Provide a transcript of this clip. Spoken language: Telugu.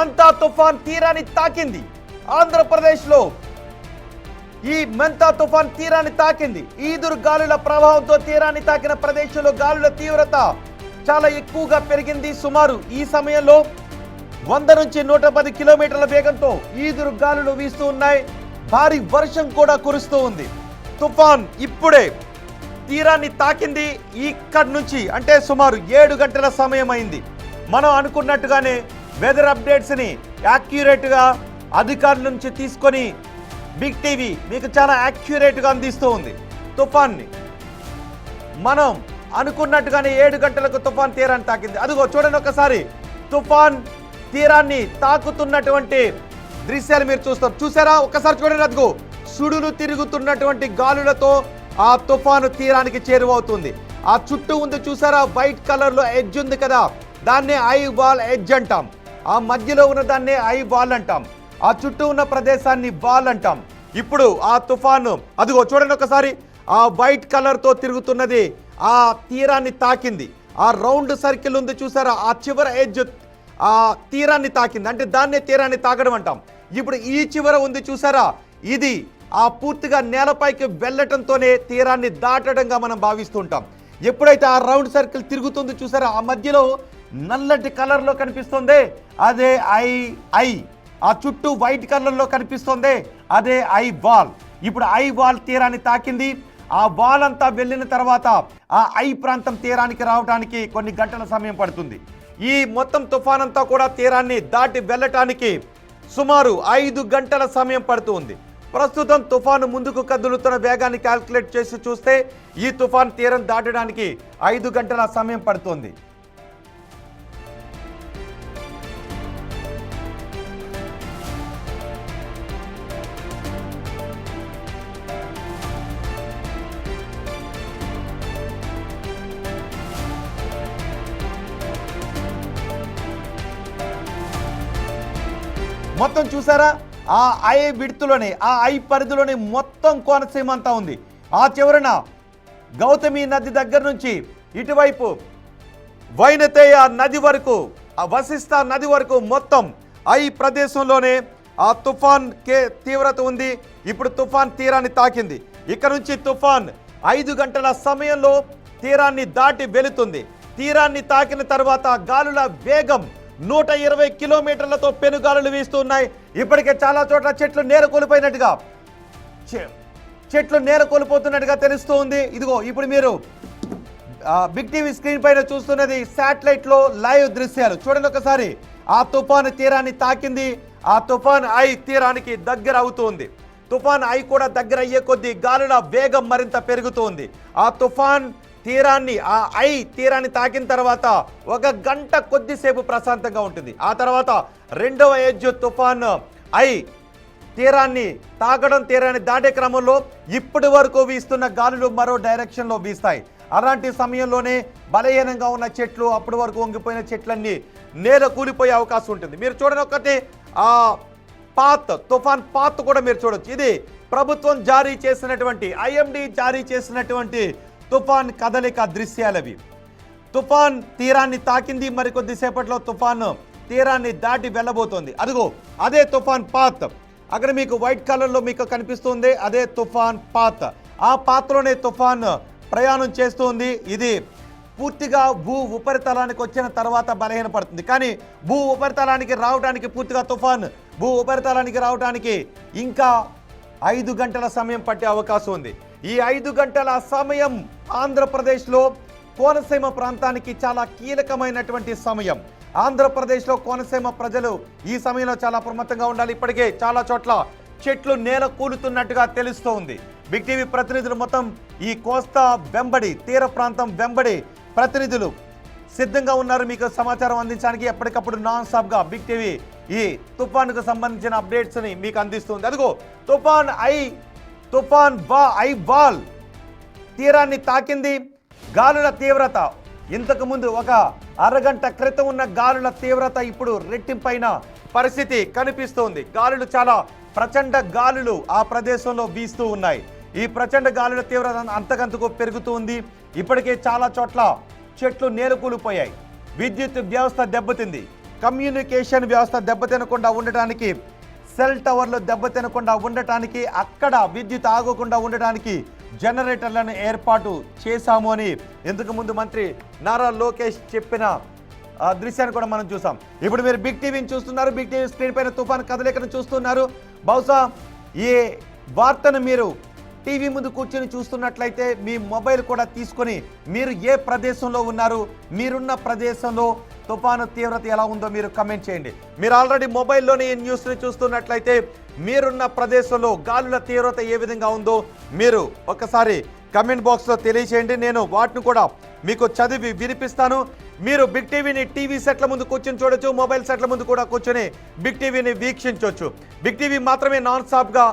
మంతా తుఫాన్ తీరాన్ని తాకింది. ఆంధ్రప్రదేశ్లో ఈ మంతా తుఫాన్ తీరాన్ని తాకింది. ఈదురు గాలుల ప్రభావంతో తీరాన్ని తాకిన ప్రదేశంలో గాలుల తీవ్రత చాలా ఎక్కువగా పెరిగింది. సుమారు ఈ సమయంలో 100 నుంచి 110 కిలోమీటర్ల వేగంతో ఈదురు గాలులు వీస్తూ ఉన్నాయి. భారీ వర్షం కూడా కురుస్తూ ఉంది. తుఫాన్ ఇప్పుడే తీరాన్ని తాకింది. ఇక్కడి నుంచి అంటే సుమారు 7 గంటల సమయం అయింది. మనం అనుకున్నట్టుగానే వెదర్ అప్డేట్స్ని యాక్యురేట్గా అధికారుల నుంచి తీసుకొని బిగ్ టీవీ మీకు చాలా యాక్యురేట్గా అందిస్తూ ఉంది. తుఫాన్ని మనం అనుకున్నట్టుగానే 7 గంటలకు తుఫాన్ తీరాన్ని తాకింది. అదిగో చూడండి ఒకసారి, తుఫాన్ తీరాన్ని తాకుతున్నటువంటి దృశ్యాలు మీరు చూస్తారు. చూసారా? ఒకసారి చూడండి, అదిగో సుడులు తిరుగుతున్నటువంటి గాలులతో ఆ తుఫాను తీరానికి చేరువవుతుంది. ఆ చుట్టూ ఉంది చూసారా, వైట్ కలర్లో ఎడ్జ్ ఉంది కదా, దాన్నే ఐ వాల్ ఎడ్జ్ అంటాం. ఆ మధ్యలో ఉన్న దాన్నే ఐ వాల్ అంటాం. ఆ చుట్టూ ఉన్న ప్రదేశాన్ని వాల్ అంటాం. ఇప్పుడు ఆ తుఫాను అదిగో చూడండి ఒకసారి, ఆ వైట్ కలర్తో తిరుగుతున్నది ఆ తీరాన్ని తాకింది. ఆ రౌండ్ సర్కిల్ ఉంది చూసారా, ఆ చివర ఎడ్జ్ ఆ తీరాన్ని తాకింది. అంటే దాన్నే తీరాన్ని తాకడం అంటాం. ఇప్పుడు ఈ చివర ఉంది చూసారా, ఇది ఆ పూర్తిగా నేలపైకి వెళ్ళటంతోనే తీరాన్ని దాటడంగా మనం భావిస్తుంటాం. ఎప్పుడైతే ఆ రౌండ్ సర్కిల్ తిరుగుతుంది చూసారా, ఆ మధ్యలో నల్లటి కలర్లో కనిపిస్తుంది, అదే ఐ. ఆ చుట్టూ వైట్ కలర్లో కనిపిస్తుంది, అదే ఐ వాల్. ఇప్పుడు ఐ వాల్ తీరాన్ని తాకింది. ఆ వాల్ అంతా వెళ్ళిన తర్వాత ఆ ఐ ప్రాంతం తీరానికి రావడానికి కొన్ని గంటల సమయం పడుతుంది. ఈ మొత్తం తుఫాన్ అంతా కూడా తీరాన్ని దాటి వెళ్ళటానికి సుమారు 5 గంటల సమయం పడుతుంది. ప్రస్తుతం తుఫాను ముందుకు కదులుతున్న వేగాన్ని క్యాల్కులేట్ చేసి చూస్తే ఈ తుఫాన్ తీరం దాటడానికి 5 గంటల సమయం పడుతుంది. మొత్తం చూసారా, ఆ ఐ విడుతులోనే ఆ ఐ పరిధిలోనే మొత్తం కోనసీమ అంతా ఉంది. ఆ చివరన గౌతమి నది దగ్గర నుంచి ఇటువైపు వైనతేయ నది వరకు, ఆ వశిష్ఠ నది వరకు మొత్తం ఐ ప్రదేశంలోనే ఆ తుఫాన్ తీవ్రత ఉంది. ఇప్పుడు తుఫాన్ తీరాన్ని తాకింది. ఇక్కడ నుంచి తుఫాన్ 5 గంటల సమయంలో తీరాన్ని దాటి వెళుతుంది. తీరాన్ని తాకిన తర్వాత గాలుల వేగం 120 కిలోమీటర్లతో పెనుగాలులు వీస్తున్నాయి. ఇప్పటికే చాలా చోట్ల చెట్లు నేరకొలిపోతున్నట్టుగా తెలుస్తూ ఉంది. ఇదిగో ఇప్పుడు మీరు బిగ్ టీవీ స్క్రీన్ పైన చూస్తున్నది శాటిలైట్లో లైవ్ దృశ్యాలు. చూడండి ఒకసారి, ఆ తుఫాను తీరాన్ని తాకింది. ఆ తుఫాన్ ఐ తీరానికి దగ్గర అవుతుంది. తుఫాన్ ఐ కూడా దగ్గర అయ్యే కొద్దీ గాలుల వేగం మరింత పెరుగుతుంది. ఆ తుఫాన్ తీరాన్ని ఆ ఐ తీరాన్ని తాకిన తర్వాత 1 గంట కొద్దిసేపు ప్రశాంతంగా ఉంటుంది. ఆ తర్వాత రెండవ ఎడ్జ్ తుఫాన్ ఐ తీరాన్ని తాకడం, తీరాన్ని దాటే క్రమంలో ఇప్పటి వరకు వీస్తున్న గాలులు మరో డైరెక్షన్లో వీస్తాయి. అలాంటి సమయంలోనే బలహీనంగా ఉన్న చెట్లు, అప్పటి వరకు వంగిపోయిన చెట్లన్నీ నేల కూలిపోయే అవకాశం ఉంటుంది. మీరు చూడండి ఒకటి, ఆ తుఫాన్ పాత్ కూడా మీరు చూడొచ్చు. ఇది ప్రభుత్వం జారీ చేసినటువంటి ఐఎండి జారీ చేసినటువంటి తుఫాన్ కదలిక దృశ్యాలవి. తుఫాన్ తీరాన్ని తాకింది. మరికొద్దిసేపట్లో తుఫాన్ తీరాన్ని దాటి వెళ్ళబోతోంది. అదిగో అదే తుఫాన్ పాత్. అక్కడ మీకు వైట్ కలర్లో మీకు కనిపిస్తుంది, అదే తుఫాన్ పాత్. ఆ పాత్రలోనే తుఫాన్ ప్రయాణం చేస్తుంది. ఇది పూర్తిగా భూ ఉపరితలానికి వచ్చిన తర్వాత బలహీనపడుతుంది. కానీ భూ ఉపరితలానికి రావడానికి పూర్తిగా తుఫాన్ భూ ఉపరితలానికి రావడానికి ఇంకా 5 గంటల సమయం పట్టే అవకాశం ఉంది. ఈ 5 గంటల సమయం ఆంధ్రప్రదేశ్లో కోనసీమ ప్రాంతానికి చాలా కీలకమైనటువంటి సమయం. ఆంధ్రప్రదేశ్లో కోనసీమ ప్రజలు ఈ సమయంలో చాలా అప్రమత్తంగా ఉండాలి. ఇప్పటికే చాలా చోట్ల చెట్లు నేల కూలుతున్నట్టుగా తెలుస్తూ ఉంది. బిగ్ టీవీ ప్రతినిధులు మొత్తం ఈ కోస్తా వెంబడి, తీర ప్రాంతం వెంబడి ప్రతినిధులు సిద్ధంగా ఉన్నారు మీకు సమాచారం అందించడానికి. ఎప్పటికప్పుడు నాన్ స్టాప్గా బిగ్ టీవీ ఈ తుఫాన్కు సంబంధించిన అప్డేట్స్ని మీకు అందిస్తుంది. అదిగో తుఫాన్ ఐ వాల్ తీరాన్ని తాకింది. గాలుల తీవ్రత ఇంతకుముందు 1 అరగంట క్రితం ఉన్న గాలుల తీవ్రత ఇప్పుడు రెట్టింపైన పరిస్థితి కనిపిస్తోంది. గాలులు చాలా ప్రచండ గాలులు ఆ ప్రదేశంలో వీస్తూ ఉన్నాయి. ఈ ప్రచండ గాలుల తీవ్రత అంతకంతకు పెరుగుతూ ఉంది. ఇప్పటికే చాలా చోట్ల చెట్లు నేలకూలిపోయాయి, విద్యుత్ వ్యవస్థ దెబ్బతింది. కమ్యూనికేషన్ వ్యవస్థ దెబ్బతినకుండా ఉండటానికి, సెల్ టవర్లు దెబ్బతినకుండా ఉండటానికి, అక్కడ విద్యుత్ ఆగకుండా ఉండటానికి జనరేటర్లను ఏర్పాటు చేశాము అని ఇంతకు ముందు మంత్రి నారా లోకేష్ చెప్పిన దృశ్యాన్ని కూడా మనం చూసాం. ఇప్పుడు మీరు బిగ్ టీవీని చూస్తున్నారు. బిగ్ టీవీ స్క్రీన్ పైన తుఫాన్ కదలికను చూస్తున్నారు. బహుశా ఈ వార్తను మీరు టీవీ ముందు కూర్చొని చూస్తున్నట్లయితే మీ మొబైల్ కూడా తీసుకొని మీరు ఏ ప్రదేశంలో ఉన్నారు, మీరున్న ప్రదేశంలో తుఫాను తీవ్రత ఎలా ఉందో మీరు కమెంట్ చేయండి. మీరు ఆల్రెడీ మొబైల్లోనే ఈ న్యూస్ని చూస్తున్నట్లయితే మీరున్న ప్రదేశంలో గాలుల తీవ్రత ఏ విధంగా ఉందో మీరు ఒకసారి కమెంట్ బాక్స్లో తెలియచేయండి. నేను వాటిని కూడా మీకు చదివి వినిపిస్తాను. మీరు బిగ్ టీవీని టీవీ సెట్ల ముందు కూర్చొని చూడొచ్చు, మొబైల్ సెట్ల ముందు కూడా కూర్చొని బిగ్ టీవీని వీక్షించవచ్చు. బిగ్ టీవీ మాత్రమే నాన్ స్టాప్గా